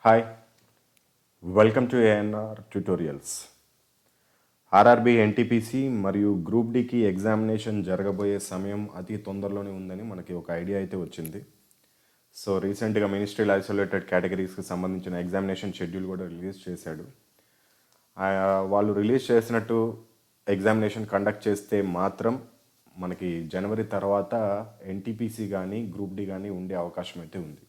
Hi, welcome to ANR tutorials. RRB NTPC మరియు group డికి examination జరగబోయే సమయం అతి తొందరలోనే ఉందని మనకి ఒక ఐడియా అయితే వచ్చింది. సో రీసెంట్గా మినిస్ట్రియల్ ఐసోలేటెడ్ కేటగిరీస్కి సంబంధించిన ఎగ్జామినేషన్ షెడ్యూల్ కూడా రిలీజ్ చేశాడు. వాళ్ళు రిలీజ్ చేసినట్టు ఎగ్జామినేషన్ కండక్ట్ చేస్తే మాత్రం మనకి జనవరి తర్వాత ఎన్టీపీసీ కానీ గ్రూప్ డి కానీ ఉండే అవకాశం అయితే ఉంది.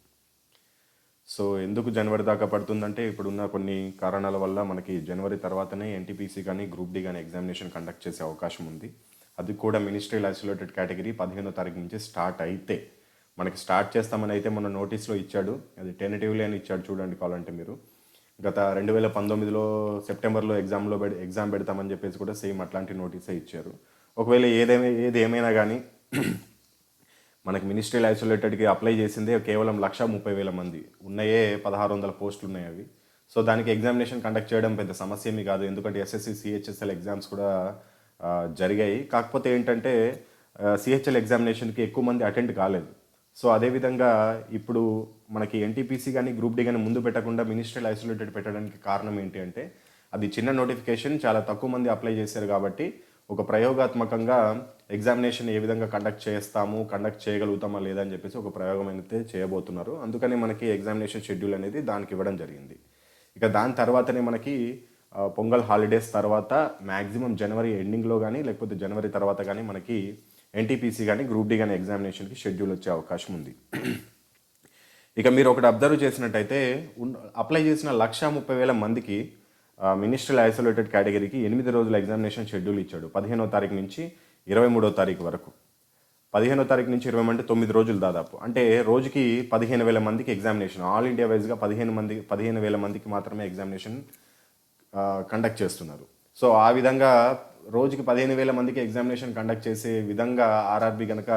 సో ఎందుకు జనవరి దాకా పడుతుందంటే ఇప్పుడున్న కొన్ని కారణాల వల్ల మనకి జనవరి తర్వాతనే ఎన్టీపీసీ కానీ గ్రూప్ డి కానీ ఎగ్జామినేషన్ కండక్ట్ చేసే అవకాశం ఉంది. అది కూడా మినిస్ట్రియల్ ఐసోలేటెడ్ కేటగిరీ 15వ తారీఖు నుంచి స్టార్ట్ అయితే మనకి స్టార్ట్ చేస్తామని అయితే మన నోటీస్లో ఇచ్చాడు. అది టెంటేటివ్లీ అని ఇచ్చాడు, చూడండి కావాలంటే మీరు. గత 2019లో సెప్టెంబర్లో ఎగ్జామ్ పెడతామని చెప్పేసి కూడా సేమ్ అట్లాంటి నోటీసే ఇచ్చారు. ఒకవేళ ఏది ఏమైనా కానీ మనకి మినిస్ట్రియల్ ఐసోలేటెడ్కి అప్లై చేసిందే కేవలం 1,30,000 మంది ఉన్నాయే, 1,600 పోస్టులు ఉన్నాయి అవి. సో దానికి ఎగ్జామినేషన్ కండక్ట్ చేయడం పెద్ద సమస్య ఏమీ కాదు, ఎందుకంటే ఎస్ఎస్సి సిహెచ్ఎస్ఎల్ ఎగ్జామ్స్ కూడా జరిగాయి. కాకపోతే ఏంటంటే సిహెచ్ఎల్ ఎగ్జామినేషన్కి ఎక్కువ మంది అటెండ్ కాలేదు. సో అదేవిధంగా ఇప్పుడు మనకి ఎన్టీపీసీ కానీ గ్రూప్ డి కానీ ముందు పెట్టకుండా మినిస్ట్రియల్ ఐసోలేటెడ్ పెట్టడానికి కారణం ఏంటి అంటే అది చిన్న నోటిఫికేషన్, చాలా తక్కువ మంది అప్లై చేశారు కాబట్టి ఒక ప్రయోగాత్మకంగా ఎగ్జామినేషన్ ఏ విధంగా కండక్ట్ చేయగలుగుతామా లేదా అని చెప్పేసి ఒక ప్రయోగం అయితే చేయబోతున్నారు. అందుకని మనకి ఎగ్జామినేషన్ షెడ్యూల్ అనేది దానికి ఇవ్వడం జరిగింది. ఇక దాని తర్వాతనే మనకి పొంగల్ హాలిడేస్ తర్వాత మ్యాక్సిమం జనవరి ఎండింగ్లో కానీ లేకపోతే జనవరి తర్వాత కానీ మనకి ఎన్టీపీసీ కానీ గ్రూప్ డి కానీ ఎగ్జామినేషన్కి షెడ్యూల్ వచ్చే అవకాశం ఉంది. ఇక మీరు ఒకటి అబ్జర్వ్ చేసినట్టయితే అప్లై చేసిన 1,30,000 మందికి మినిస్ట్రియల్ ఐసోలేటెడ్ కేటగిరీకి 8 రోజుల ఎగ్జామినేషన్ షెడ్యూల్ ఇచ్చాడు. 15వ తారీఖు నుంచి 23వ తారీఖు వరకు. 15వ తారీఖు నుంచి 20 అంటే 9 రోజులు దాదాపు. అంటే రోజుకి 15,000 మందికి ఎగ్జామినేషన్, ఆల్ ఇండియా వైజ్గా 15,000 మందికి మాత్రమే ఎగ్జామినేషన్ కండక్ట్ చేస్తున్నారు. సో ఆ విధంగా రోజుకి 15,000 మందికి ఎగ్జామినేషన్ కండక్ట్ చేసే విధంగా ఆర్ఆర్బీ కనుక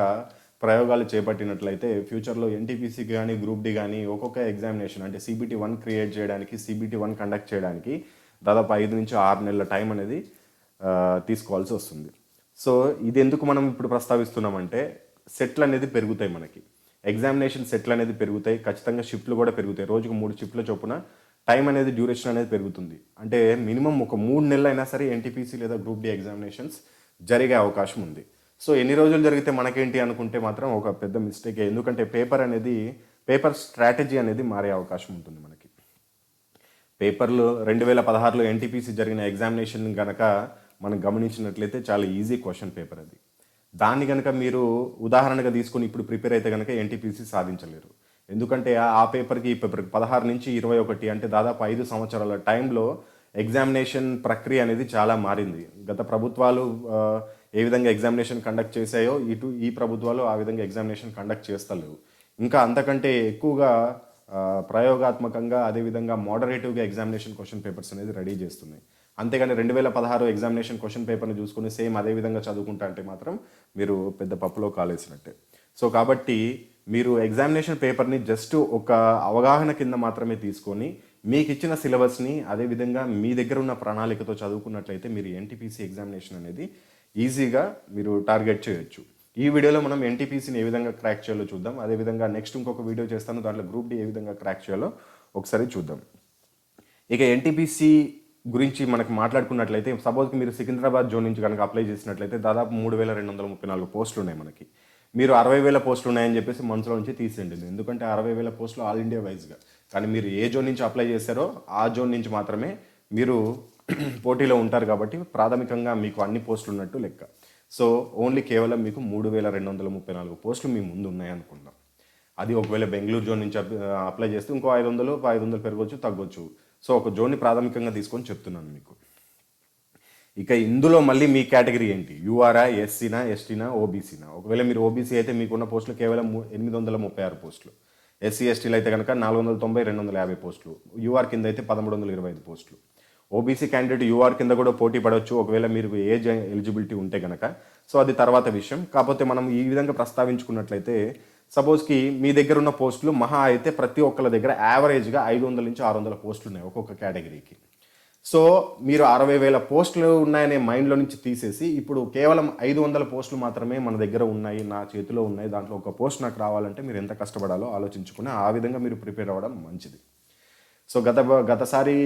ప్రయోగాలు చేపట్టినట్లయితే ఫ్యూచర్లో ఎన్టీపీసీకి కానీ గ్రూప్ డి కానీ ఒక్కొక్క ఎగ్జామినేషన్ అంటే CBT 1 క్రియేట్ చేయడానికి, CBT 1 కండక్ట్ చేయడానికి దాదాపు 5 నుంచి 6 నెలల టైం అనేది తీసుకోవాల్సి వస్తుంది. సో ఇది ఎందుకు మనం ఇప్పుడు ప్రస్తావిస్తున్నామంటే సెట్లు అనేది పెరుగుతాయి, మనకి ఎగ్జామినేషన్ సెట్లు అనేది పెరుగుతాయి, ఖచ్చితంగా షిఫ్ట్లు కూడా పెరుగుతాయి. రోజుకు 3 షిఫ్ట్ల చొప్పున టైం అనేది డ్యూరేషన్ అనేది పెరుగుతుంది. అంటే మినిమం ఒక 3 నెలలు అయినా సరే ఎన్టీపీసీ లేదా గ్రూప్ డి ఎగ్జామినేషన్స్ జరిగే అవకాశం ఉంది. సో ఎన్ని రోజులు జరిగితే మనకేంటి అనుకుంటే మాత్రం ఒక పెద్ద మిస్టేక్. ఎందుకంటే పేపర్ స్ట్రాటజీ అనేది మారే అవకాశం ఉంటుంది. మనకి పేపర్లు 2016లో ఎన్టీపీసీ జరిగిన ఎగ్జామినేషన్ కనుక మనం గమనించినట్లయితే చాలా ఈజీ క్వశ్చన్ పేపర్ అది. దాన్ని కనుక మీరు ఉదాహరణగా తీసుకొని ఇప్పుడు ప్రిపేర్ అయితే కనుక ఎన్టీపీసీ సాధించలేరు. ఎందుకంటే ఆ పేపర్కి ఈ పేపర్కి 16 నుంచి 21 అంటే దాదాపు 5 సంవత్సరాల టైంలో ఎగ్జామినేషన్ ప్రక్రియ అనేది చాలా మారింది. గత ప్రభుత్వాలు ఏ విధంగా ఎగ్జామినేషన్ కండక్ట్ చేశాయో ఈ ప్రభుత్వాలు ఆ విధంగా ఎగ్జామినేషన్ కండక్ట్ చేస్తలేవు. ఇంకా అంతకంటే ఎక్కువగా ప్రయోగాత్మకంగా అదేవిధంగా మోడరేటివ్గా ఎగ్జామినేషన్ క్వశ్చన్ పేపర్స్ అనేది రెడీ చేస్తున్నాయి. అంతేగాని 2016 ఎగ్జామినేషన్ క్వశ్చన్ పేపర్ని చూసుకుని సేమ్ అదే విధంగా చదువుకుంటా అంటే మాత్రం మీరు పెద్ద పప్పులో కాలేసినట్టే. సో కాబట్టి మీరు ఎగ్జామినేషన్ పేపర్ని జస్ట్ ఒక అవగాహన కింద మాత్రమే తీసుకొని మీకు ఇచ్చిన సిలబస్ని అదేవిధంగా మీ దగ్గర ఉన్న ప్రణాళికతో చదువుకున్నట్లయితే మీరు ఎన్టీపీసీ ఎగ్జామినేషన్ అనేది ఈజీగా మీరు టార్గెట్ చేయొచ్చు. ఈ వీడియోలో మనం ఎన్టీపీసీని ఏ విధంగా క్రాక్ చేయాలో చూద్దాం. అదేవిధంగా నెక్స్ట్ ఇంకొక వీడియో చేస్తాను, దాంట్లో గ్రూప్ డి ఏ విధంగా క్రాక్ చేయాలో ఒకసారి చూద్దాం. ఇక ఎన్టీపీసీ గురించి మనకు మాట్లాడుకున్నట్లయితే సపోజ్కి మీరు సికింద్రాబాద్ జోన్ నుంచి కనుక అప్లై చేసినట్లయితే దాదాపు 3,234 పోస్టులు ఉన్నాయి మనకి. మీరు 60,000 పోస్టులు ఉన్నాయని చెప్పేసి మనసులో నుంచి తీసేయండి, ఎందుకంటే 60,000 పోస్టులు ఆల్ ఇండియా వైజ్గా. కానీ మీరు ఏ జోన్ నుంచి అప్లై చేశారో ఆ జోన్ నుంచి మాత్రమే మీరు పోటీలో ఉంటారు కాబట్టి ప్రాథమికంగా మీకు అన్ని పోస్టులు ఉన్నట్టు లెక్క. సో ఓన్లీ కేవలం మీకు 3,234 పోస్టులు మీ ముందు ఉన్నాయనుకుందాం. అది ఒకవేళ బెంగళూరు జోన్ నుంచి అప్లై చేస్తే ఇంకో 500 పెరగవచ్చు, తగ్గొచ్చు. సో ఒక జోన్ని ప్రాథమికంగా తీసుకొని చెప్తున్నాను మీకు. ఇక ఇందులో మళ్ళీ మీ కేటగిరీ ఏంటి, యూఆర్ఆ, ఎస్సీనా, ఎస్టీనా, ఓబీసీనా? ఒకవేళ మీరు ఓబీసీ అయితే మీకున్న పోస్టులు కేవలం 836 పోస్టులు, ఎస్సీ ఎస్టీలు అయితే కనుక 490, 250 పోస్టులు, యూఆర్ కింద అయితే 1,325 పోస్టులు. ఓబీసీ క్యాండిడేట్ యూఆర్ కింద కూడా పోటీ పడవచ్చు ఒకవేళ మీరు ఏజ్ ఎలిజిబిలిటీ ఉంటే కనుక. సో అది తర్వాత విషయం. కాకపోతే మనం ఈ విధంగా ప్రస్తావించుకున్నట్లయితే సపోజ్కి మీ దగ్గర ఉన్న పోస్టులు మహా అయితే ప్రతి ఒక్కరి దగ్గర యావరేజ్గా 500 నుంచి 600 పోస్టులు ఉన్నాయి ఒక్కొక్క కేటగిరీకి. సో మీరు 60,000 పోస్టులు ఉన్నాయనే మైండ్లో నుంచి తీసేసి ఇప్పుడు కేవలం 500 పోస్టులు మాత్రమే మన దగ్గర ఉన్నాయి, నా చేతిలో ఉన్నాయి, దాంట్లో ఒక పోస్ట్ నాకు రావాలంటే మీరు ఎంత కష్టపడాలో ఆలోచించుకుని ఆ విధంగా మీరు ప్రిపేర్ అవ్వడం మంచిది. సో గతసారి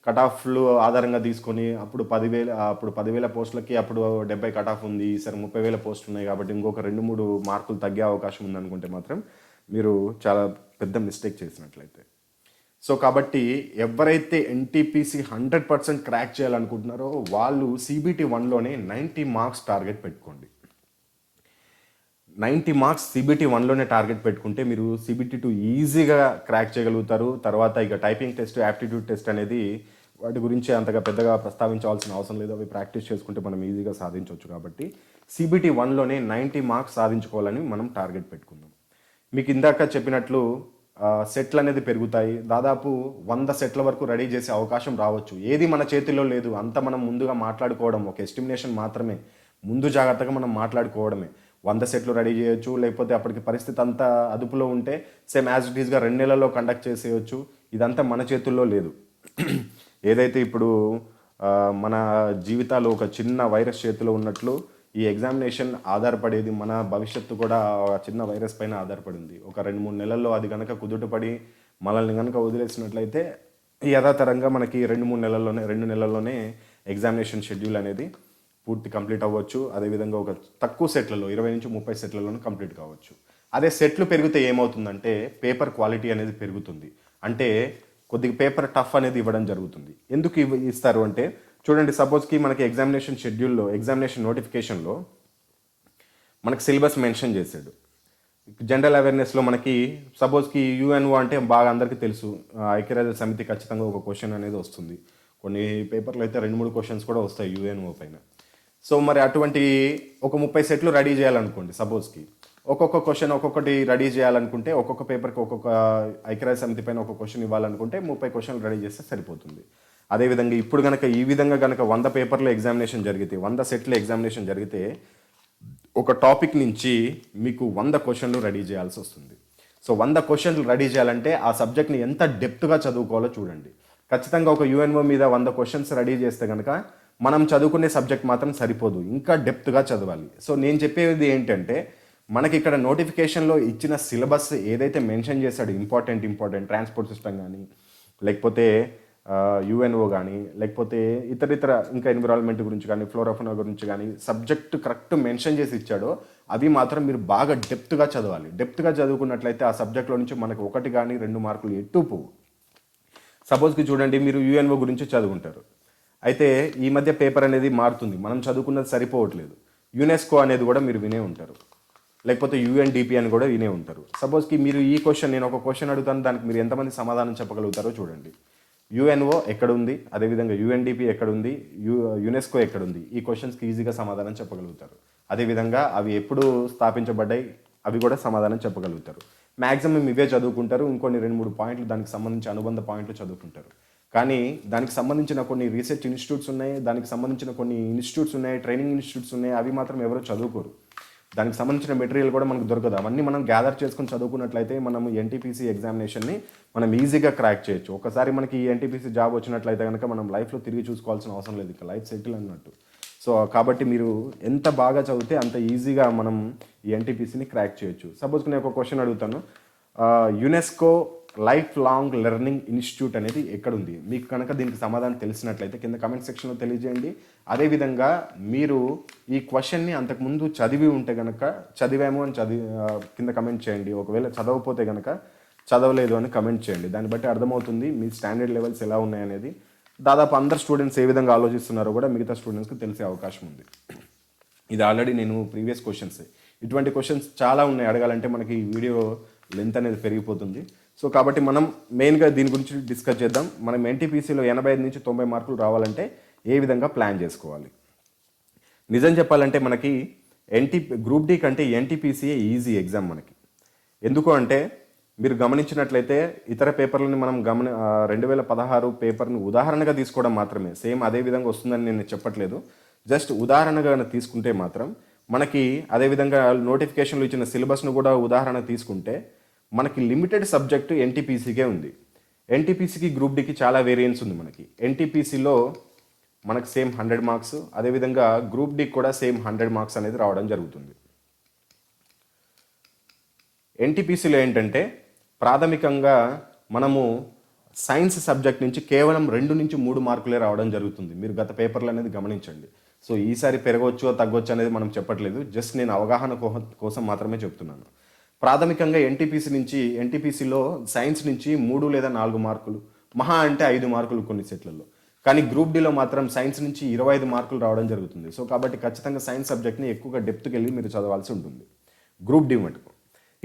కట్ ఆఫ్లు ఆధారంగా తీసుకొని అప్పుడు 10,000 పోస్టులకి అప్పుడు 70 కట్ ఆఫ్ ఉంది, ఈసారి 30,000 పోస్టులు ఉన్నాయి కాబట్టి ఇంకొక 2-3 మార్కులు తగ్గే అవకాశం ఉందనుకుంటే మాత్రం మీరు చాలా పెద్ద మిస్టేక్ చేసినట్లయితే. సో కాబట్టి ఎవరైతే ఎన్టీపీసీ 100% క్రాక్ చేయాలనుకుంటున్నారో వాళ్ళు CBT 1లోనే 90 మార్క్స్ టార్గెట్ పెట్టుకోండి. 90 మార్క్స్ CBT 1లోనే టార్గెట్ పెట్టుకుంటే మీరు CBT 2 ఈజీగా క్రాక్ చేయగలుగుతారు. తర్వాత ఇక టైపింగ్ టెస్ట్, యాప్టిట్యూడ్ టెస్ట్ అనేది వాటి గురించి అంతగా పెద్దగా ప్రస్తావించాల్సిన అవసరం లేదు. అవి ప్రాక్టీస్ చేసుకుంటే మనం ఈజీగా సాధించవచ్చు. కాబట్టి CBT 1లోనే 90 మార్క్స్ సాధించుకోవాలని మనం టార్గెట్ పెట్టుకుందాం. మీకు ఇందాక చెప్పినట్లు సెట్లు అనేది పెరుగుతాయి. దాదాపు 100 సెట్ల వరకు రెడీ చేసే అవకాశం రావచ్చు. ఏది మన చేతిలో లేదు, అంత మనం ముందుగా మాట్లాడుకోవడం, ఒక ఎస్టిమేషన్ మాత్రమే, ముందు జాగ్రత్తగా మనం మాట్లాడుకోవడమే. 100 సెట్లు రెడీ చేయొచ్చు, లేకపోతే అప్పటికి పరిస్థితి అంతా అదుపులో ఉంటే సేమ్ యాజ్ ఇట్ ఈస్గా 2 నెలల్లో కండక్ట్ చేసేయచ్చు. ఇదంతా మన చేతుల్లో లేదు. ఏదైతే ఇప్పుడు మన జీవితాలు ఒక చిన్న వైరస్ చేతిలో ఉన్నట్లు ఈ ఎగ్జామినేషన్ ఆధారపడేది, మన భవిష్యత్తు కూడా చిన్న వైరస్ పైన ఆధారపడింది. ఒక 2-3 నెలల్లో అది కనుక కుదుటపడి మనల్ని కనుక వదిలేసినట్లయితే యథాతరంగా మనకి 2 నెలల్లోనే ఎగ్జామినేషన్ షెడ్యూల్ అనేది పూర్తి కంప్లీట్ అవ్వచ్చు. అదేవిధంగా ఒక తక్కువ సెట్లలో 20-30 సెట్లలోనే కంప్లీట్ కావచ్చు. అదే సెట్లు పెరిగితే ఏమవుతుందంటే పేపర్ క్వాలిటీ అనేది పెరుగుతుంది. అంటే కొద్దిగా పేపర్ టఫ్ అనేది ఇవ్వడం జరుగుతుంది. ఎందుకు ఇస్తారు అంటే చూడండి, సపోజ్కి మనకి ఎగ్జామినేషన్ షెడ్యూల్లో, ఎగ్జామినేషన్ నోటిఫికేషన్లో మనకి సిలబస్ మెన్షన్ చేశాడు. జనరల్ అవేర్నెస్లో మనకి సపోజ్కి UNO అంటే బాగా అందరికీ తెలుసు, ఐక్యరాజ్య సమితి ఖచ్చితంగా ఒక క్వశ్చన్ అనేది వస్తుంది. కొన్ని పేపర్లు అయితే 2-3 క్వశ్చన్స్ కూడా వస్తాయి UNO పైన. సో మరి అటువంటి ఒక 30 సెట్లు రెడీ చేయాలనుకోండి, సపోజ్కి ఒక్కొక్క క్వశ్చన్ ఒక్కొక్కటి రెడీ చేయాలనుకుంటే, ఒక్కొక్క పేపర్కి ఒక్కొక్క ఐక్యరాజ్య సమితి పైన ఒక క్వశ్చన్ ఇవ్వాలనుకుంటే 30 క్వశ్చన్లు రెడీ చేస్తే సరిపోతుంది. అదేవిధంగా ఇప్పుడు కనుక ఈ విధంగా కనుక 100 పేపర్ల ఎగ్జామినేషన్ జరిగితే, 100 సెట్ల ఎగ్జామినేషన్ జరిగితే ఒక టాపిక్ నుంచి మీకు 100 క్వశ్చన్లు రెడీ చేయాల్సి వస్తుంది. సో 100 క్వశ్చన్లు రెడీ చేయాలంటే ఆ సబ్జెక్ట్ని ఎంత డెప్త్గా చదువుకోవాలో చూడండి. ఖచ్చితంగా ఒక UNO మీద 100 క్వశ్చన్స్ రెడీ చేస్తే కనుక మనం చదువుకునే సబ్జెక్ట్ మాత్రం సరిపోదు, ఇంకా డెప్త్గా చదవాలి. సో నేను చెప్పేది ఏంటంటే మనకి ఇక్కడ నోటిఫికేషన్లో ఇచ్చిన సిలబస్ ఏదైతే మెన్షన్ చేశాడు, ఇంపార్టెంట్ ట్రాన్స్పోర్ట్ సిస్టమ్ కానీ, లేకపోతే UNO కానీ, లేకపోతే ఇతర ఇంకా ఎన్విరాన్మెంట్ గురించి కానీ, ఫ్లోరాఫోనా గురించి కానీ సబ్జెక్ట్ కరెక్ట్ మెన్షన్ చేసి ఇచ్చాడో అవి మాత్రం మీరు బాగా డెప్త్గా చదవాలి. డెప్త్గా చదువుకున్నట్లయితే ఆ సబ్జెక్ట్లో నుంచి మనకు 1 కానీ 2 మార్కులు ఎట్టు పోవు. సపోజ్కి చూడండి, మీరు UNO గురించి చదువుకుంటారు. అయితే ఈ మధ్య పేపర్ అనేది మారుతుంది, మనం చదువుకున్నది సరిపోవట్లేదు. UNESCO అనేది కూడా మీరు వినే ఉంటారు, లేకపోతే UNDP అని కూడా వినే ఉంటారు. సపోజ్కి మీరు ఈ క్వశ్చన్, నేను ఒక క్వశ్చన్ అడుగుతాను, దానికి మీరు ఎంతమంది సమాధానం చెప్పగలుగుతారో చూడండి. UNO ఎక్కడుంది, అదేవిధంగా UNDP ఎక్కడుంది, UNESCO ఎక్కడుంది, ఈ క్వశ్చన్స్కి ఈజీగా సమాధానం చెప్పగలుగుతారు. అదేవిధంగా అవి ఎప్పుడు స్థాపించబడ్డాయి అవి కూడా సమాధానం చెప్పగలుగుతారు. మ్యాక్సిమం ఇవే చదువుకుంటారు. ఇంకొన్ని 2-3 పాయింట్లు దానికి సంబంధించి అనుబంధ పాయింట్లు చదువుకుంటారు. కానీ దానికి సంబంధించిన కొన్ని రీసెర్చ్ ఇన్స్టిట్యూట్స్ ఉన్నాయి, దానికి సంబంధించిన కొన్ని ఇన్స్టిట్యూట్స్ ఉన్నాయి, ట్రైనింగ్ ఇన్స్టిట్యూట్స్ ఉన్నాయి, అవి మాత్రం ఎవరు చదువుకోరు. దానికి సంబంధించిన మెటీరియల్ కూడా మనకు దొరకదు. అవన్నీ మనం గ్యాదర్ చేసుకొని చదువుకున్నట్లయితే మనం ఎన్టీపీసీ ఎగ్జామినేషన్ని మనం ఈజీగా క్రాక్ చేయొచ్చు. ఒకసారి మనకి ఈ ఎన్టీపీసీ జాబ్ వచ్చినట్లయితే కనుక మనం లైఫ్లో తిరిగి చూసుకోవాల్సిన అవసరం లేదు, ఇంకా లైఫ్ సెటిల్ అన్నట్టు. సో కాబట్టి మీరు ఎంత బాగా చదివితే అంత ఈజీగా మనం ఈ ఎన్టీపీసీని క్రాక్ చేయొచ్చు. సపోజ్ నేను ఒక క్వశ్చన్ అడుగుతాను, UNESCO life long learning institute అనేది ఎక్కడుంది? మీకు కనుక దీనికి సమాధానం తెలిసినట్లయితే కింద కమెంట్ సెక్షన్లో తెలియజేయండి. అదేవిధంగా మీరు ఈ క్వశ్చన్ని అంతకుముందు చదివి ఉంటే కనుక చదివాము అని కింద కమెంట్ చేయండి. ఒకవేళ చదవకపోతే కనుక చదవలేదు అని కమెంట్ చేయండి. దాన్ని బట్టి అర్థమవుతుంది మీ స్టాండర్డ్ లెవెల్స్ ఎలా ఉన్నాయనేది. దాదాపు అందరు స్టూడెంట్స్ ఏ విధంగా ఆలోచిస్తున్నారో కూడా మిగతా స్టూడెంట్స్కి తెలిసే అవకాశం ఉంది. ఇది ఆల్రెడీ నేను ప్రీవియస్ క్వశ్చన్స్, ఇటువంటి క్వశ్చన్స్ చాలా ఉన్నాయి. అడగాలంటే మనకి ఈ వీడియో లెంత్ అనేది పెరిగిపోతుంది. సో కాబట్టి మనం మెయిన్గా దీని గురించి డిస్కస్ చేద్దాం. మనం ఎన్టీపీసీలో 85 నుంచి 90 మార్కులు రావాలంటే ఏ విధంగా ప్లాన్ చేసుకోవాలి? నిజం చెప్పాలంటే మనకి గ్రూప్ డి కంటే ఎన్టీపీసీయే ఈజీ ఎగ్జామ్ మనకి. ఎందుకు అంటే మీరు గమనించినట్లయితే ఇతర పేపర్లను మనం 2016 పేపర్ని ఉదాహరణగా తీసుకోవడం మాత్రమే, సేమ్ అదే విధంగా వస్తుందని నేను చెప్పట్లేదు. జస్ట్ ఉదాహరణగా తీసుకుంటే మాత్రం మనకి అదేవిధంగా నోటిఫికేషన్లో ఇచ్చిన సిలబస్ను కూడా ఉదాహరణ తీసుకుంటే మనకి లిమిటెడ్ సబ్జెక్టు ఎన్టీపీసీకే ఉంది. ఎన్టీపీసీకి గ్రూప్ డికి చాలా వేరియన్స్ ఉంది. మనకి ఎన్టీపీసీలో మనకు సేమ్ 100 మార్క్స్, అదేవిధంగా గ్రూప్ డికి కూడా సేమ్ 100 మార్క్స్ అనేది రావడం జరుగుతుంది. ఎన్టీపీసీలో ఏంటంటే ప్రాథమికంగా మనము సైన్స్ సబ్జెక్ట్ నుంచి కేవలం 2 నుంచి 3 మార్కులే రావడం జరుగుతుంది. మీరు గత పేపర్లు అనేది గమనించండి. సో ఈసారి పెరగవచ్చు తగ్గొచ్చు అనేది మనం చెప్పట్లేదు. జస్ట్ నేను అవగాహన కోసం మాత్రమే చెప్తున్నాను. ప్రాథమికంగా ఎన్టీపీసీలో సైన్స్ నుంచి 3 లేదా 4 మార్కులు, మహా అంటే 5 మార్కులు కొన్ని సెట్లలో. కానీ గ్రూప్ డిలో మాత్రం సైన్స్ నుంచి 25 మార్కులు రావడం జరుగుతుంది. సో కాబట్టి ఖచ్చితంగా సైన్స్ సబ్జెక్ట్ని ఎక్కువగా డెప్త్కి వెళ్ళి మీరు చదవాల్సి ఉంటుంది గ్రూప్ డి మటుకు.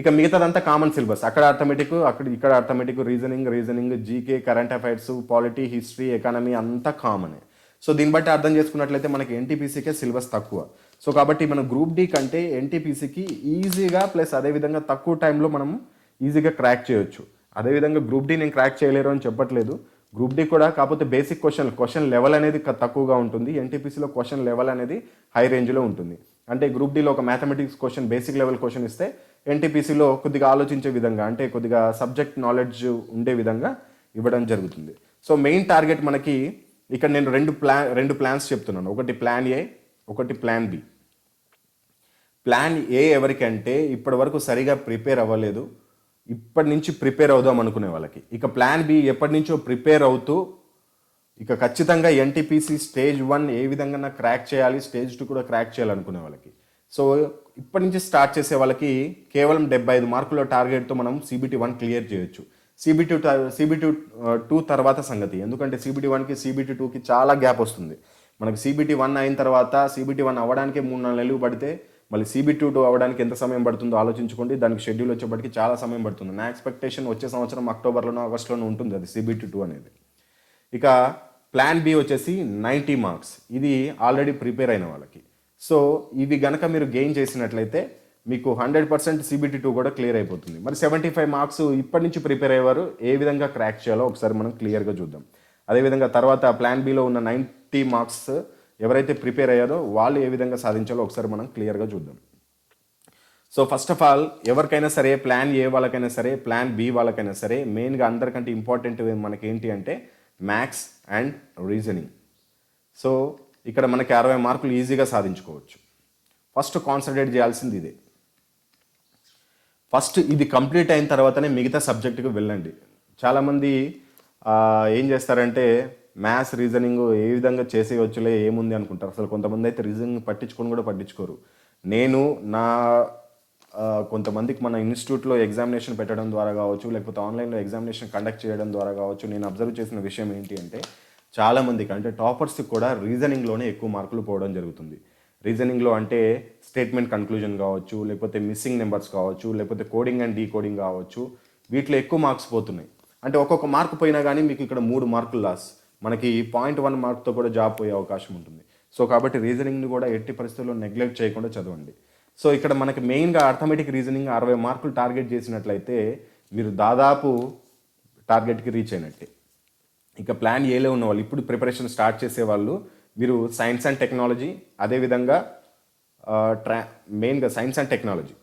ఇక మిగతాదంతా కామన్ సిలబస్. ఇక్కడ arithmetic, reasoning, GK, current affairs, polity, history, economy అంతా కామనే. సో దీన్ని బట్టి అర్థం చేసుకున్నట్లయితే మనకి ఎన్టీపీసీకే సిలబస్ తక్కువ. సో కాబట్టి మనం గ్రూప్ డి కంటే ఎన్టీపీసీకి ఈజీగా ప్లస్ అదేవిధంగా తక్కువ టైంలో మనం ఈజీగా క్రాక్ చేయొచ్చు. అదేవిధంగా గ్రూప్ డి నేను క్రాక్ చేయలేరు అని చెప్పట్లేదు. గ్రూప్ డి కూడా, కాకపోతే బేసిక్ క్వశ్చన్ లెవెల్ అనేది తక్కువగా ఉంటుంది. ఎన్టీపీసీలో క్వశ్చన్ లెవెల్ అనేది హై రేంజ్లో ఉంటుంది. అంటే గ్రూప్ డిలో ఒక mathematics question, basic level question ఇస్తే ఎన్టీపీసీలో కొద్దిగా ఆలోచించే విధంగా, అంటే కొద్దిగా సబ్జెక్ట్ నాలెడ్జ్ ఉండే విధంగా ఇవ్వడం జరుగుతుంది. సో మెయిన్ టార్గెట్ మనకి ఇక్కడ నేను రెండు ప్లాన్స్ చెప్తున్నాను. ఒకటి ప్లాన్ ఏ, ఒకటి ప్లాన్ బి. ప్లాన్ ఏ ఎవరికంటే ఇప్పటి వరకు సరిగా ప్రిపేర్ అవ్వలేదు, ఇప్పటి నుంచి ప్రిపేర్ అవుదాం అనుకునే వాళ్ళకి. ఇక ప్లాన్ బి ఎప్పటి నుంచో ప్రిపేర్ అవుతూ ఇక ఖచ్చితంగా ఎన్టీపీసీ స్టేజ్ 1 ఏ విధంగా క్రాక్ చేయాలి, స్టేజ్ 2 కూడా క్రాక్ చేయాలనుకునే వాళ్ళకి. సో ఇప్పటి నుంచి స్టార్ట్ చేసే వాళ్ళకి కేవలం 75 మార్కుల టార్గెట్తో మనం CBT 1 క్లియర్ చేయొచ్చు. CBT 2 తర్వాత సంగతి. ఎందుకంటే CBT 1కి CBT 2కి చాలా గ్యాప్ వస్తుంది. మనకి CBT 1 అయిన తర్వాత CBT 1 అవ్వడానికి 3-4 నెలలు పడితే మళ్ళీ CBT 2 అవ్వడానికి ఎంత సమయం పడుతుందో ఆలోచించుకోండి. దానికి షెడ్యూల్ వచ్చేప్పటికి చాలా సమయం పడుతుంది. నా ఎక్స్పెక్టేషన్ వచ్చే సంవత్సరం అక్టోబర్లోనో ఆగస్టులోనో ఉంటుంది అది CBT 2 అనేది. ఇక ప్లాన్ బి వచ్చేసి 90 మార్క్స్. ఇది ఆల్రెడీ ప్రిపేర్ అయిన వాళ్ళకి. సో ఇవి గనక మీరు గెయిన్ చేసినట్లయితే మీకు 100% CBT 2 కూడా క్లియర్ అయిపోతుంది. మరి 75 మార్క్స్ ఇప్పటి నుంచి ప్రిపేర్ అయ్యేవారు ఏ విధంగా క్రాక్ చేయాలో ఒకసారి మనం క్లియర్గా చూద్దాం. అదేవిధంగా తర్వాత ప్లాన్ బిలో ఉన్న 90 మార్క్స్ ఎవరైతే ప్రిపేర్ అయ్యారో వాళ్ళు ఏ విధంగా సాధించాలో ఒకసారి మనం క్లియర్గా చూద్దాం. సో ఫస్ట్ ఆఫ్ ఆల్ ఎవరికైనా సరే, ప్లాన్ ఏ వాళ్ళకైనా సరే, ప్లాన్ బి వాళ్ళకైనా సరే, మెయిన్గా అందరికంటే ఇంపార్టెంట్ మనకి ఏంటి అంటే మ్యాథ్స్ అండ్ రీజనింగ్. సో ఇక్కడ మనకి 60 మార్కులు ఈజీగా సాధించుకోవచ్చు. ఫస్ట్ కాన్సన్ట్రేట్ చేయాల్సింది ఇదే. ఫస్ట్ ఇది కంప్లీట్ అయిన తర్వాతనే మిగతా సబ్జెక్టుకి వెళ్ళండి. చాలామంది ఏం చేస్తారంటే మ్యాథ్స్, రీజనింగ్ ఏ విధంగా చేసేయచ్చులే ఏముంది అనుకుంటారు. అసలు కొంతమంది అయితే రీజనింగ్ పట్టించుకోరు. నేను కొంతమందికి మన ఇన్స్టిట్యూట్లో ఎగ్జామినేషన్ పెట్టడం ద్వారా కావచ్చు, లేకపోతే ఆన్లైన్లో ఎగ్జామినేషన్ కండక్ట్ చేయడం ద్వారా కావచ్చు, నేను అబ్జర్వ్ చేసిన విషయం ఏంటి అంటే చాలామందికి, అంటే టాపర్స్కి కూడా రీజనింగ్లోనే ఎక్కువ మార్కులు పోవడం జరుగుతుంది. రీజనింగ్లో అంటే స్టేట్మెంట్ కన్క్లూజన్ కావచ్చు, లేకపోతే మిస్సింగ్ నెంబర్స్ కావచ్చు, లేకపోతే కోడింగ్ అండ్ డీకోడింగ్ కావచ్చు, వీటిలో ఎక్కువ మార్క్స్ పోతున్నాయి. అంటే ఒక్కొక్క మార్కు పోయినా కానీ మీకు ఇక్కడ 3 మార్కులు లాస్. మనకి 0.1 మార్క్తో కూడా జాబ్ పోయే అవకాశం ఉంటుంది. సో కాబట్టి రీజనింగ్ని కూడా ఎట్టి పరిస్థితుల్లో నెగ్లెక్ట్ చేయకుండా చదవండి. సో ఇక్కడ మనకి మెయిన్గా అర్థమెటిక్, రీజనింగ్ 60 మార్కులు టార్గెట్ చేసినట్లయితే మీరు దాదాపు టార్గెట్కి రీచ్ అయినట్టే. ఇక ప్లాన్ ఏలో ఉన్న వాళ్ళు, ఇప్పుడు ప్రిపరేషన్ స్టార్ట్ చేసేవాళ్ళు, మీరు సైన్స్ అండ్ టెక్నాలజీ, అదేవిధంగా మెయిన్గా science and technology,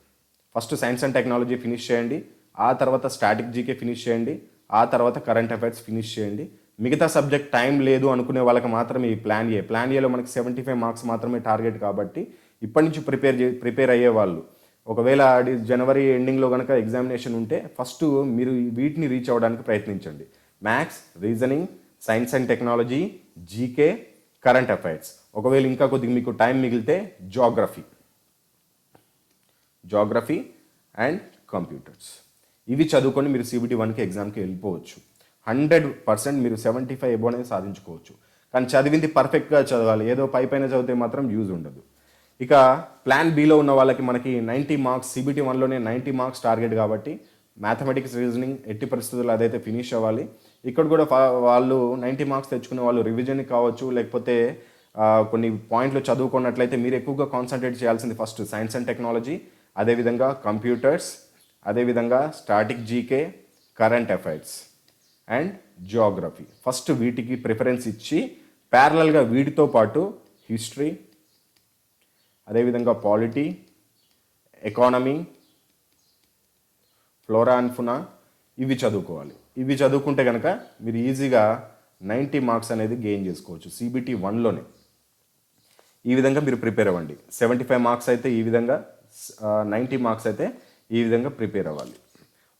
first science and technology finish చేయండి. ఆ తర్వాత స్టాటిక్ జీకే ఫినిష్ చేయండి. ఆ తర్వాత కరెంట్ అఫైర్స్ ఫినిష్ చేయండి. మిగతా సబ్జెక్ట్ టైం లేదు అనుకునే వాళ్ళకి మాత్రమే ఈ ప్లాన్ ఏలో మనకి 75 మార్క్స్ మాత్రమే టార్గెట్. కాబట్టి ఇప్పటి నుంచి ప్రిపేర్ అయ్యే వాళ్ళు, ఒకవేళ జనవరి ఎండింగ్లో కనుక ఎగ్జామినేషన్ ఉంటే ఫస్ట్ మీరు వీటిని రీచ్ అవ్వడానికి ప్రయత్నించండి. Maths, reasoning, science and technology, GK, current affairs. ఒకవేళ ఇంకా కొద్దిగా మీకు టైం మిగిలితే జాగ్రఫీ అండ్ కంప్యూటర్స్. ఇవి చదువుకొని మీరు CBT 1కి ఎగ్జామ్కి వెళ్ళిపోవచ్చు. 100% మీరు 75 అబోవ్ అనేది సాధించుకోవచ్చు. కానీ చదివింది పర్ఫెక్ట్గా చదవాలి. ఏదో పైన చదివితే మాత్రం యూజ్ ఉండదు. ఇక ప్లాన్ బిలో ఉన్న వాళ్ళకి మనకి 90 మార్క్స్, CBT 1లోనే 90 మార్క్స్ టార్గెట్ కాబట్టి మ్యాథమెటిక్స్, రీజనింగ్ ఎట్టి పరిస్థితుల్లో అదైతే ఫినిష్ అవ్వాలి. ఇక్కడ కూడా వాళ్ళు 90 మార్క్స్ తెచ్చుకునే వాళ్ళు రివిజన్కి కావచ్చు, లేకపోతే కొన్ని పాయింట్లు చదువుకున్నట్లయితే మీరు ఎక్కువగా కాన్సన్ట్రేట్ చేయాల్సింది ఫస్ట్ సైన్స్ అండ్ టెక్నాలజీ, అదేవిధంగా కంప్యూటర్స్, అదేవిధంగా static GK, current affairs and Geography. First వీటికి ప్రిఫరెన్స్ ఇచ్చి ప్యారలల్గా వీటితో పాటు హిస్టరీ, అదేవిధంగా పాలిటీ, ఎకానమీ, ఫ్లోరా అండ్ ఫునా ఇవి చదువుకోవాలి. ఇవి చదువుకుంటే కనుక మీరు ఈజీగా 90 మార్క్స్ అనేది గెయిన్ చేసుకోవచ్చు CBT 1లోనే. ఈ విధంగా మీరు ప్రిపేర్ అవ్వండి. 75 మార్క్స్ అయితే ఈ విధంగా, 90 మార్క్స్ అయితే ఈ విధంగా ప్రిపేర్ అవ్వాలి.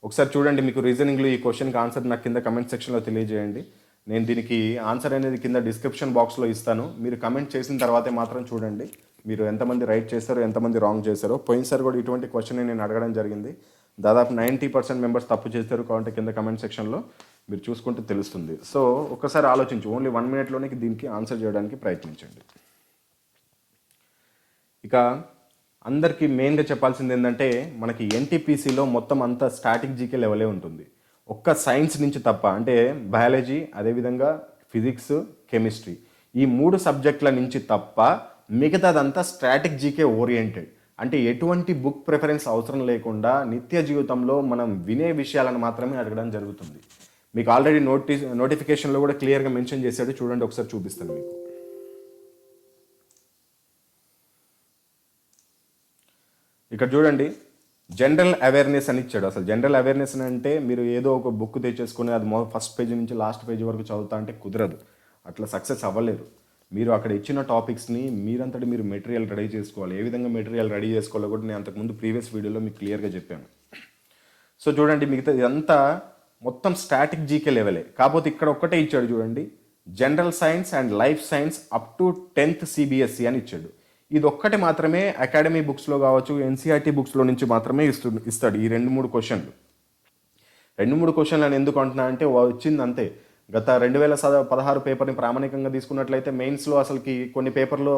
ఒకసారి చూడండి, మీకు రీజనింగ్లో ఈ క్వశ్చన్కి ఆన్సర్ నాకు కింద కమెంట్ సెక్షన్లో తెలియజేయండి. నేను దీనికి ఆన్సర్ అనేది కింద డిస్క్రిప్షన్ బాక్స్లో ఇస్తాను. మీరు కమెంట్ చేసిన తర్వాతే మాత్రం చూడండి మీరు ఎంతమంది రైట్ చేశారో, ఎంతమంది రాంగ్ చేశారో. పోయినసారి కూడా ఇటువంటి క్వశ్చన్ నేను అడగడం జరిగింది. దాదాపు 90% మెంబర్స్ తప్పు చేస్తారు. కాబట్టి కింద కమెంట్ సెక్షన్లో మీరు చూసుకుంటే తెలుస్తుంది. సో ఒక్కసారి ఆలోచించి ఓన్లీ 1 మినిట్లోనే దీనికి ఆన్సర్ చేయడానికి ప్రయత్నించండి. ఇక అందరికీ మెయిన్గా చెప్పాల్సింది ఏంటంటే, మనకి ఎన్టీపీసీలో మొత్తం అంతా స్టాటిక్ జీకే లెవెలే ఉంటుంది. ఒక్క సైన్స్ నుంచి తప్ప, అంటే బయాలజీ, అదేవిధంగా ఫిజిక్స్, కెమిస్ట్రీ, ఈ 3 సబ్జెక్టుల నుంచి తప్ప మిగతాదంతా స్టాటిక్ జీకే ఓరియంటెడ్. అంటే ఎటువంటి బుక్ ప్రిఫరెన్స్ అవసరం లేకుండా నిత్య జీవితంలో మనం వినే విషయాలను మాత్రమే అడగడం జరుగుతుంది. మీకు ఆల్రెడీ నోటిఫికేషన్లో కూడా క్లియర్గా మెన్షన్ చేశాడు. చూడండి, ఒకసారి చూపిస్తాను మీకు. ఇక్కడ చూడండి, జనరల్ అవేర్నెస్ అని ఇచ్చాడు. అసలు జనరల్ అవేర్నెస్ అంటే మీరు ఏదో ఒక బుక్ తెచ్చేసుకుని అది ఫస్ట్ పేజీ నుంచి లాస్ట్ పేజీ వరకు చదువుతా అంటే కుదరదు. అట్లా సక్సెస్ అవ్వలేరు. మీరు అక్కడ ఇచ్చిన టాపిక్స్ని మీరంతటి మీరు మెటీరియల్ రెడీ చేసుకోవాలి. ఏ విధంగా మెటీరియల్ రెడీ చేసుకోవాలో కూడా నేను అంతకుముందు ప్రీవియస్ వీడియోలో మీకు క్లియర్గా చెప్పాను. సో చూడండి, మిగతా ఇదంతా మొత్తం స్టాటిక్ జీకే లెవెలే. కాకపోతే ఇక్కడ ఒక్కటే ఇచ్చాడు చూడండి, general science and life science up to 10th CBSE అని ఇచ్చాడు. ఇది ఒక్కటి మాత్రమే అకాడమీ బుక్స్లో కావచ్చు, NCERT బుక్స్లో నుంచి మాత్రమే ఇస్తాడు ఈ 2-3 క్వశ్చన్లు. 2-3 క్వశ్చన్లు అని ఎందుకు అంటున్నా అంటే, వచ్చింది అంతే. గత 2016 పేపర్ని ప్రామాణికంగా తీసుకున్నట్లయితే మెయిన్స్లో అసలుకి కొన్ని పేపర్లో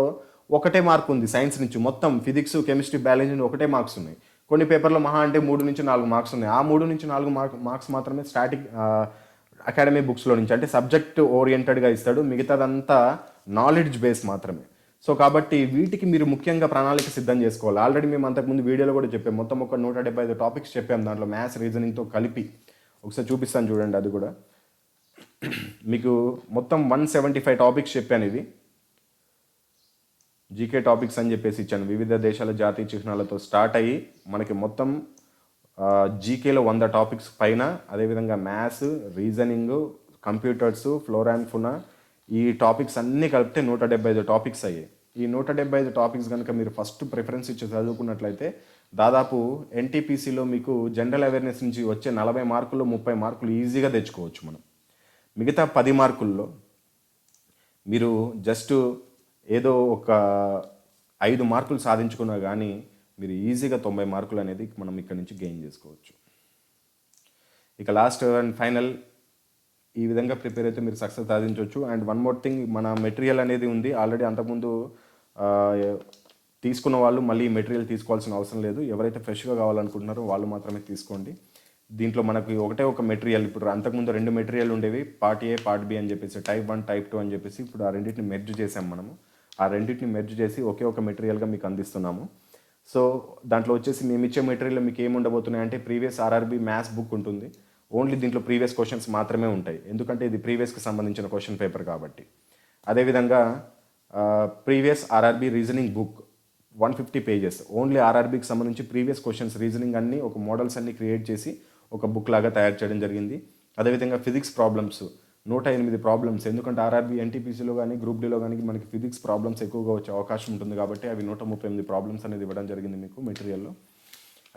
ఒకటే మార్క్ ఉంది సైన్స్ నుంచి. మొత్తం ఫిజిక్స్, కెమిస్ట్రీ, బయాలజీ ఒకటే మార్క్స్ ఉన్నాయి. కొన్ని పేపర్లో మహా అంటే 3 నుంచి 4 మార్క్స్ ఉన్నాయి. ఆ 3 నుంచి 4 మార్క్స్ మాత్రమే స్టాటిక్ అకాడమీ బుక్స్లో నుంచి, అంటే సబ్జెక్ట్ ఓరియంటెడ్గా ఇస్తాడు. మిగతాదంతా నాలెడ్జ్ బేస్ మాత్రమే. సో కాబట్టి వీటికి మీరు ముఖ్యంగా ప్రణాళిక సిద్ధం చేసుకోవాలి. ఆల్రెడీ మేము అంతకుముందు వీడియోలో కూడా చెప్పాం. మొత్తం ఒక 175 టాపిక్స్ చెప్పాం, దాంట్లో మ్యాథ్స్, రీజనింగ్తో కలిపి. ఒకసారి చూపిస్తాను చూడండి. అది కూడా మీకు మొత్తం 175 టాపిక్స్ చెప్పాను. ఇది జీకే టాపిక్స్ అని చెప్పేసి ఇచ్చాను. వివిధ దేశాల జాతీయ చిహ్నాలతో స్టార్ట్ అయ్యి మనకి మొత్తం జీకేలో 100 టాపిక్స్ పైన, అదేవిధంగా maths, reasoning, computers, flora and fauna, ఈ టాపిక్స్ అన్నీ కలిపితే 175 టాపిక్స్ అయ్యాయి. ఈ 175 టాపిక్స్ కనుక మీరు ఫస్ట్ ప్రిఫరెన్స్ ఇచ్చి చదువుకున్నట్లయితే దాదాపు ఎన్టీపీసీలో మీకు జనరల్ అవేర్నెస్ నుంచి వచ్చే 40 మార్కుల్లో 30 మార్కులు ఈజీగా తెచ్చుకోవచ్చు మనం. మిగతా 10 మార్కుల్లో మీరు జస్ట్ ఏదో ఒక 5 మార్కులు సాధించుకున్నా కానీ మీరు ఈజీగా 90 మార్కులు అనేది మనం ఇక్కడ నుంచి గెయిన్ చేసుకోవచ్చు. ఇక లాస్ట్ అండ్ ఫైనల్, ఈ విధంగా ప్రిపేర్ అయితే మీరు సక్సెస్ సాధించవచ్చు. అండ్ వన్ మోర్ థింగ్, మన మెటీరియల్ అనేది ఉంది ఆల్రెడీ. అంతకుముందు తీసుకున్న వాళ్ళు మళ్ళీ మెటీరియల్ తీసుకోవాల్సిన అవసరం లేదు. ఎవరైతే ఫ్రెష్గా కావాలనుకుంటున్నారో వాళ్ళు మాత్రమే తీసుకోండి. దీంట్లో మనకి ఒకటే ఒక మెటీరియల్, ఇప్పుడు అంతకుముందు 2 మెటీరియల్ ఉండేవి, పార్ట్ ఏ, పార్ట్ బి అని చెప్పేసి, టైప్ 1, టైప్ 2 అని చెప్పేసి. ఇప్పుడు ఆ రెండింటిని మెర్జ్ చేసాం మనము. ఆ రెండింటిని మెర్జ్ చేసి ఒకే ఒక మెటీరియల్గా మీకు అందిస్తున్నాము. సో దాంట్లో వచ్చేసి మేము ఇచ్చే మెటీరియల్ మీకు ఏమి ఉండబోతున్నాయి అంటే, ప్రీవియస్ ఆర్ఆర్బీ మ్యాథ్స్ బుక్ ఉంటుంది. ఓన్లీ దీంట్లో ప్రీవియస్ క్వశ్చన్స్ మాత్రమే ఉంటాయి, ఎందుకంటే ఇది ప్రీవియస్కి సంబంధించిన క్వశ్చన్ పేపర్ కాబట్టి. అదేవిధంగా previous RRB reasoning book 150 pages, only ఆర్ఆర్బీకి సంబంధించి ప్రీవియస్ క్వశ్చన్స్, రీజనింగ్ అన్ని ఒక మోడల్స్ అన్ని క్రియేట్ చేసి ఒక బుక్ లాగా తయారు చేయడం జరిగింది. అదేవిధంగా ఫిజిక్స్ ప్రాబ్లమ్స్ 108 ప్రాబ్లమ్స్, ఎందుకంటే ఆర్ఆర్బీ ఎన్టీపీసీలో కానీ గ్రూప్ డీలో కానీ మనకి ఫిజిక్స్ ప్రాబ్లమ్స్ ఎక్కువగా వచ్చే అవకాశం ఉంటుంది కాబట్టి అవి 138 ప్రాబ్లమ్స్ అనేది ఇవ్వడం జరిగింది మీకు మెటీరియల్లో.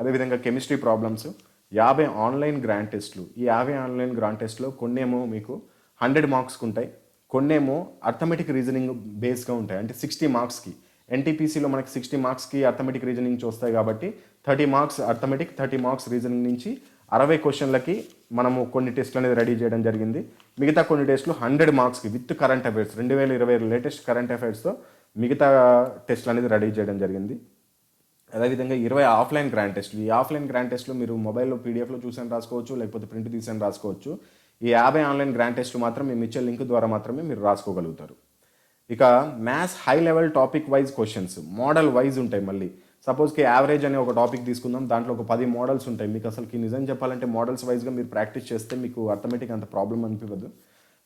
అదేవిధంగా కెమిస్ట్రీ ప్రాబ్లమ్స్ 50 ఆన్లైన్ గ్రాండ్ టెస్ట్లు. ఈ 50 ఆన్లైన్ గ్రాండ్ టెస్ట్లో కొన్నేమో మీకు 100 మార్క్స్కి ఉంటాయి, కొన్నేమో అర్థమెటిక్ రీజనింగ్ బేస్గా ఉంటాయి, అంటే 60 మార్క్స్కి. ఎన్టీపీసీలో మనకి 60 మార్క్స్కి అర్థమెటిక్ రీజనింగ్ నుంచి వస్తాయి కాబట్టి 30 మార్క్స్ అర్థమెటిక్, 30 మార్క్స్ రీజనింగ్ నుంచి 60 క్వశ్చన్లకి మనము కొన్ని టెస్ట్లు అనేది రెడీ చేయడం జరిగింది. మిగతా కొన్ని టెస్ట్లు 100 మార్క్స్కి with current affairs, 2020 latest current అఫైర్స్తో మిగతా టెస్ట్లు అనేది రెడీ చేయడం జరిగింది. అదేవిధంగా 20 ఆఫ్లైన్ గ్రాండ్ టెస్ట్లు. ఈ ఆఫ్లైన్ గ్రాండ్ టెస్ట్లు మీరు మొబైల్లో పీడిఎఫ్లో చూసాను రాసుకోవచ్చు, లేకపోతే ప్రింట్ తీసాను రాసుకోవచ్చు. ఈ 50 ఆన్లైన్ గ్రాండ్ టెస్ట్లు మాత్రం మేము ఇచ్చే లింక్ ద్వారా మాత్రమే మీరు రాసుకోగలుగుతారు. ఇక maths high level topic wise questions, model wise ఉంటాయి. మళ్ళీ సపోజ్కి యావరేజ్ అనే ఒక టాపిక్ తీసుకుందాం, దాంట్లో ఒక 10 మోడల్స్ ఉంటాయి. మీకు అసలుకి నిజం చెప్పాలంటే మోడల్స్ వైజ్గా మీరు ప్రాక్టీస్ చేస్తే మీకు అర్థమెటిక్ అంత ప్రాబ్లం అనిపించదు.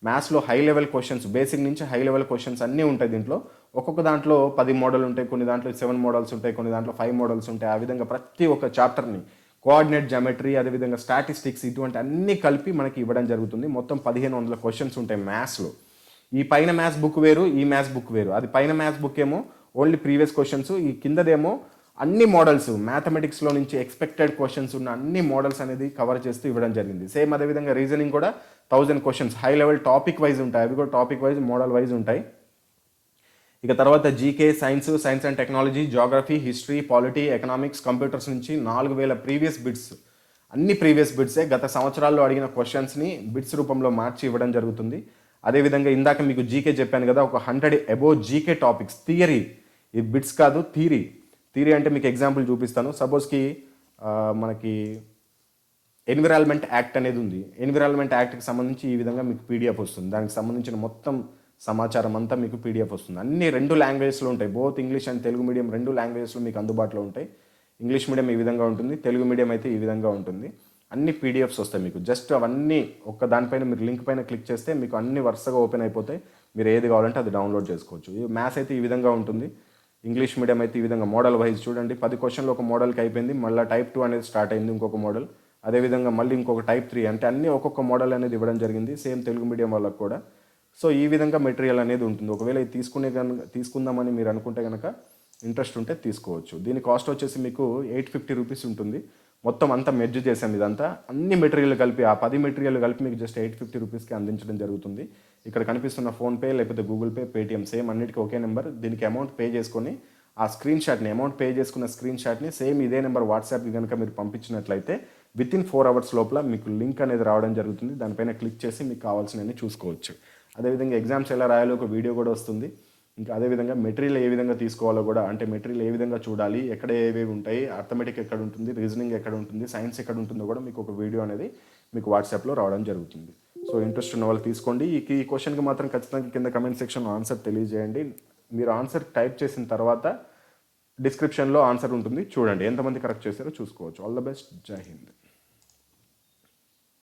మ్యాథ్స్లో హై లెవెల్ క్వశ్చన్స్, బేసిక్ నుంచి హై లెవెల్ క్వశ్చన్స్ అన్నీ ఉంటాయి దీంట్లో. ఒక్కొక్క దాంట్లో 10 మోడల్ ఉంటాయి, కొన్ని దాంట్లో 7 మోడల్స్ ఉంటాయి, కొన్ని దాంట్లో 5 మోడల్స్ ఉంటాయి. ఆ విధంగా ప్రతి ఒక్క చాప్టర్ని, కోఆర్డినేట్ జామెట్రీ, అదేవిధంగా స్టాటిస్టిక్స్, ఇటువంటి అన్నీ కలిపి మనకి ఇవ్వడం జరుగుతుంది. మొత్తం 1500 క్వశ్చన్స్ ఉంటాయి మ్యాథ్స్లో. ఈ పైన మ్యాథ్స్ బుక్ వేరు, ఈ మ్యాథ్స్ బుక్ వేరు. అది పైన మ్యాథ్స్ బుక్ ఏమో ఓన్లీ ప్రీవియస్ క్వశ్చన్స్, ఈ కిందదేమో అన్ని మోడల్స్ మ్యాథమెటిక్స్లో నుంచి ఎక్స్పెక్టెడ్ క్వశ్చన్స్ ఉన్న అన్ని మోడల్స్ అనేది కవర్ చేస్తూ ఇవ్వడం జరిగింది. సేమ్ అదేవిధంగా రీజనింగ్ కూడా 1000 questions high level topic wise ఉంటాయి, అవి కూడా టాపిక్ వైజ్ మోడల్ వైజ్ ఉంటాయి. ఇక తర్వాత GK, science and technology, geography, history, polity, economics, computers నుంచి 4000 ప్రీవియస్ బిట్స్, అన్ని ప్రీవియస్ బిట్సే గత సంవత్సరాల్లో అడిగిన క్వశ్చన్స్ని బిట్స్ రూపంలో మార్చి ఇవ్వడం జరుగుతుంది. అదేవిధంగా ఇందాక మీకు జీకే చెప్పాను కదా, ఒక 100 అబోవ్ జీకే టాపిక్స్ థియరీ, ఇది బిట్స్ కాదు థియరీ అంటే మీకు ఎగ్జాంపుల్ చూపిస్తాను. సపోజ్కి మనకి ఎన్విరాన్మెంట్ యాక్ట్ అనేది ఉంది. ఎన్విరాన్మెంట్ యాక్ట్కి సంబంధించి ఈ విధంగా మీకు పీడిఎఫ్ వస్తుంది. దానికి సంబంధించిన మొత్తం సమాచారం అంతా మీకు పీడిఎఫ్ వస్తుంది. అన్ని 2 లాంగ్వేజెస్లో ఉంటాయి. Both English and Telugu medium 2 లాంగ్వేజెస్లో మీకు అందుబాటులో ఉంటాయి. ఇంగ్లీష్ మీడియం ఈ విధంగా ఉంటుంది, తెలుగు మీడియం అయితే ఈ విధంగా ఉంటుంది. అన్ని పీడిఎఫ్స్ వస్తాయి మీకు. జస్ట్ అవన్నీ ఒక్క దానిపైన మీరు లింక్ పైన క్లిక్ చేస్తే మీకు అన్ని వరుసగా ఓపెన్ అయిపోతాయి. మీరు ఏది కావాలంటే అది డౌన్లోడ్ చేసుకోవచ్చు. ఈ మ్యాథ్స్ అయితే ఈ విధంగా ఉంటుంది. ఇంగ్లీష్ మీడియం అయితే ఈ విధంగా మోడల్ వైజ్ చూడండి. 10 క్వశ్చన్లు ఒక మోడల్కి అయిపోయింది. మళ్ళీ టైప్ 2 అనేది స్టార్ట్ అయింది, ఇంకొక మోడల్. అదేవిధంగా మళ్ళీ ఇంకొక టైప్ 3, అంటే అన్ని ఒక్కొక్క మోడల్ అనేది ఇవ్వడం జరిగింది, సేమ్ తెలుగు మీడియం వాళ్ళకు కూడా. సో ఈ విధంగా మెటీరియల్ అనేది ఉంటుంది. ఒకవేళ ఇది తీసుకుందామని మీరు అనుకుంటే కనుక, ఇంట్రెస్ట్ ఉంటే తీసుకోవచ్చు. దీని కాస్ట్ వచ్చేసి మీకు 850 రూపీస్ ఉంటుంది. మొత్తం అంతా మెర్జ్ చేసాం, ఇదంతా అన్ని మెటీరియల్ కలిపి, ఆ 10 మెటీరియల్ కలిపి మీకు జస్ట్ 850 రూపీస్కి అందించడం జరుగుతుంది. ఇక్కడ కనిపిస్తున్న ఫోన్పే లేకపోతే గూగుల్ పే, పేటిఎం సేమ్ అన్నిటికీ ఒకే నెంబర్. దీనికి అమౌంట్ పే చేసుకొని ఆ స్క్రీన్ షాట్ని, అమౌంట్ పే చేసుకున్న స్క్రీన్ షాట్ని సేమ్ ఇదే నెంబర్ వాట్సాప్కి కనుక మీరు పంపించినట్లయితే వితిన్ 4 అవర్స్ లోపల మీకు లింక్ అనేది రావడం జరుగుతుంది. దానిపైన క్లిక్ చేసి మీకు కావాల్సినవి చూసుకోవచ్చు. అదేవిధంగా ఎగ్జామ్స్ ఎలా రాయాలో ఒక వీడియో కూడా వస్తుంది. ఇంకా అదేవిధంగా మెటీరియల్ ఏ విధంగా తీసుకోవాలో కూడా, అంటే మెటీరియల్ ఏ విధంగా చూడాలి, ఎక్కడ ఏవేవి ఉంటాయి, అర్థమెటిక్ ఎక్కడ ఉంటుంది, రీజనింగ్ ఎక్కడ ఉంటుంది, సైన్స్ ఎక్కడ ఉంటుందో కూడా మీకు ఒక వీడియో అనేది మీకు వాట్సాప్లో రావడం జరుగుతుంది. సో ఇంట్రెస్ట్ ఉన్న వాళ్ళు తీసుకోండి. ఈ క్వశ్చన్కి మాత్రం ఖచ్చితంగా కింద కమెంట్ సెక్షన్లో ఆన్సర్ తెలియజేయండి. మీరు ఆన్సర్ టైప్ చేసిన తర్వాత డిస్క్రిప్షన్లో ఆన్సర్ ఉంటుంది, చూడండి ఎంతమంది కరెక్ట్ చేశారో చూసుకోవచ్చు. ఆల్ ద బెస్ట్, జై హింద్.